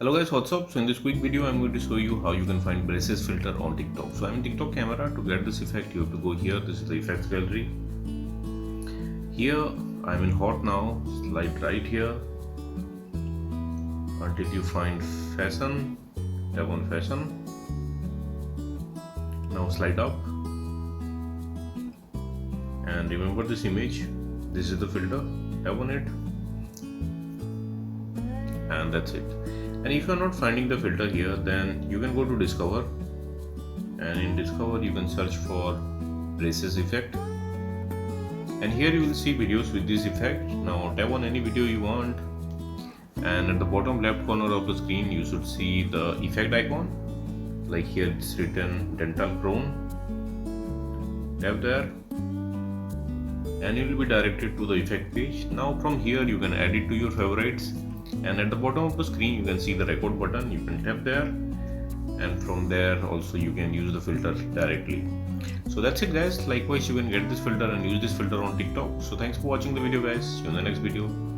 Hello guys, what's up? So in this quick video I'm going to show you how you can find braces filter on TikTok. So I'm in TikTok camera. To get this effect you have to go here. This is the effects gallery. Here I'm in hot now. Slide right here until you find fashion. Tap on fashion. Now slide up and remember this image. This is the filter. Tap on it and that's it. And if you are not finding the filter here, then you can go to discover, and in discover you can search for braces effect, and here you will see videos with this effect. Now tap on any video you want, and at the bottom left corner of the screen you should see the effect icon. Like here it's written dental crown. Tap there and you will be directed to the effect page. Now from here you can add it to your favorites, and at the bottom of the screen you can see the record button. You can tap there, and from there also you can use the filter directly. So that's it guys. Likewise you can get this filter and use this filter on TikTok. So thanks for watching the video guys. See you in the next video.